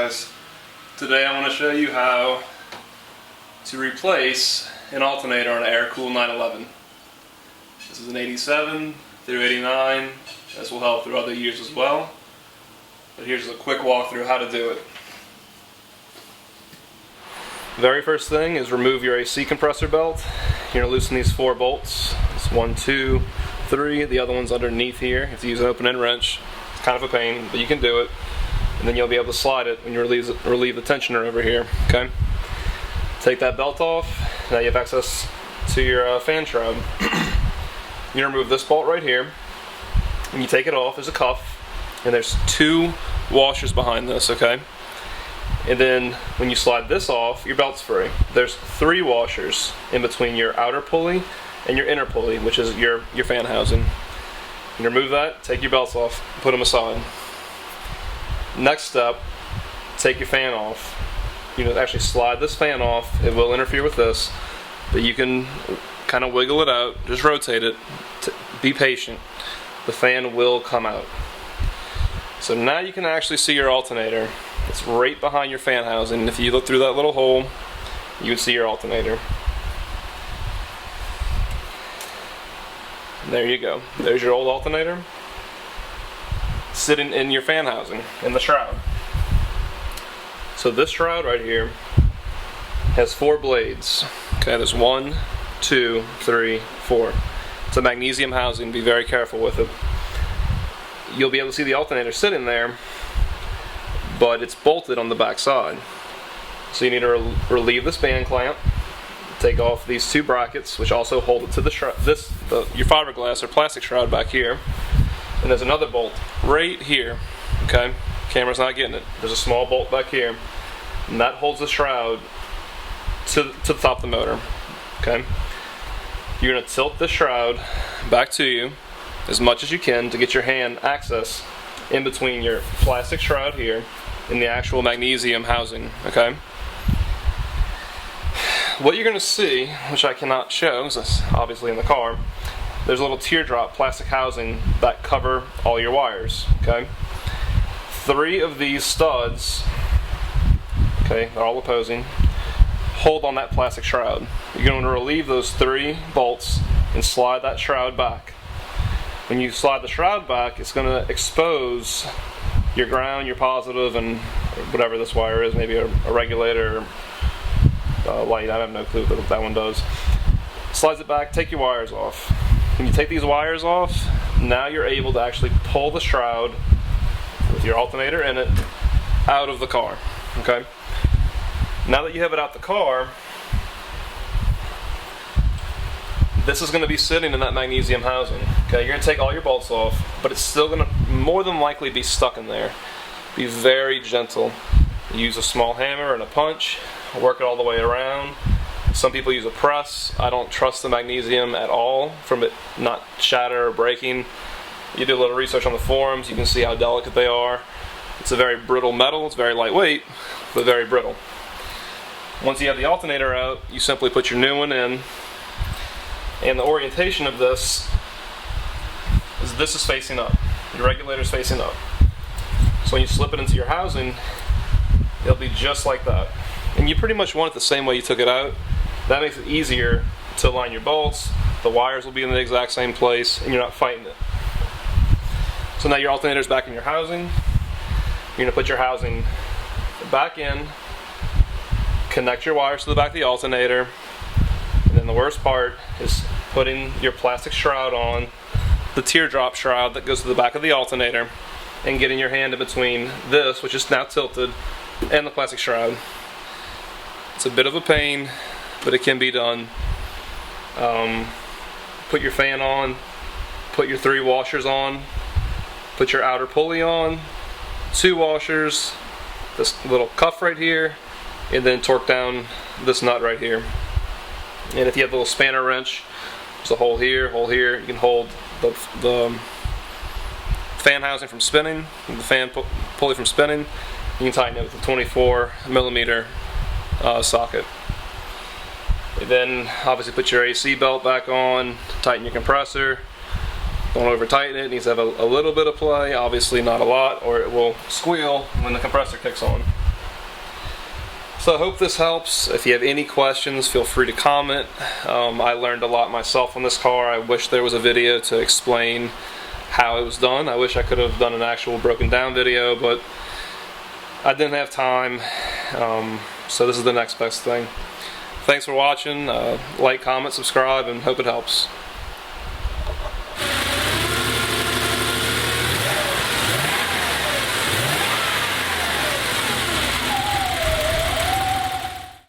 guys, today I want to show you how to replace an alternator on an air-cooled 911. This is an 87 through 89. This will help through other years as well. But here's a quick walkthrough how to do it. The very first thing is remove your AC compressor belt. You're going to loosen these 4 bolts. It's 1, 2, 3. The other one's underneath here. You have to use an open-end wrench. It's kind of a pain, but you can do it. And then you'll be able to slide it when you relieve the tensioner over here. Okay. Take that belt off. Now you have access to your fan shroud. You remove this bolt right here. When you take it off, there's a cuff, and there's 2 washers behind this. Okay. And then when you slide this off, your belt's free. There's 3 washers in between your outer pulley and your inner pulley, which is your fan housing. You remove that, take your belts off, put them aside. Next step, take your fan off. You know, actually slide this fan off. It will interfere with this, but you can kind of wiggle it out. Just rotate it. Be patient. The fan will come out. So now you can actually see your alternator. It's right behind your fan housing. If you look through that little hole, you would see your alternator. And there you go. There's your old alternator sitting in your fan housing, in the shroud. So this shroud right here has 4 blades. Okay, there's 1, 2, 3, 4. It's a magnesium housing. Be very careful with it. You'll be able to see the alternator sitting there, but it's bolted on the back side. So you need to relieve this band clamp, take off these 2 brackets, which also hold it to the shroud, your fiberglass or plastic shroud back here. And there's another bolt right here. Okay, camera's not getting it. There's a small bolt back here, and that holds the shroud to the top of the motor. Okay, you're gonna tilt the shroud back to you as much as you can to get your hand access in between your plastic shroud here and the actual magnesium housing. Okay. What you're going to see, which I cannot show, because it's obviously in the car, there's a little teardrop plastic housing that cover all your wires. Okay. 3 of these studs, okay, they're all opposing, hold on that plastic shroud. You're going to relieve those 3 bolts and slide that shroud back. When you slide the shroud back, it's going to expose your ground, your positive, and whatever this wire is, maybe a regulator, light, I have no clue what that one does. Slides it back, take your wires off. When you take these wires off, now you're able to actually pull the shroud with your alternator in it out of the car. Okay. Now that you have it out the car, this is going to be sitting in that magnesium housing. Okay, you're going to take all your bolts off, but it's still going to more than likely be stuck in there. Be very gentle. Use a small hammer and a punch. Work it all the way around. Some people use a press. I don't trust the magnesium at all from it not shatter or breaking. You do a little research on the forums, you can see how delicate they are. It's a very brittle metal. It's very lightweight, but very brittle. Once you have the alternator out, you simply put your new one in. And the orientation of this is facing up. Your regulator is facing up. So when you slip it into your housing, it'll be just like that. And you pretty much want it the same way you took it out. That makes it easier to align your bolts. The wires will be in the exact same place, and you're not fighting it. So now your alternator's back in your housing. You're going to put your housing back in, connect your wires to the back of the alternator, and then the worst part is putting your plastic shroud on, the teardrop shroud that goes to the back of the alternator, and getting your hand in between this, which is now tilted, and the plastic shroud. It's a bit of a pain, but it can be done. Put your fan on, put your 3 washers on, put your outer pulley on, 2 washers, this little cuff right here, and then torque down this nut right here. And if you have a little spanner wrench, there's a hole here, you can hold the fan housing from spinning, the fan pulley from spinning. You can tighten it with a 24mm socket. And then obviously put your AC belt back on, tighten your compressor. Don't over tighten it. It needs to have a little bit of play, obviously not a lot, or it will squeal when the compressor kicks on. So I hope this helps. If you have any questions, feel free to comment. I learned a lot myself on this car. I wish there was a video to explain how it was done. I wish I could have done an actual broken down video, but I didn't have time. So this is the next best thing. Thanks for watching. Like, comment, subscribe, and hope it helps.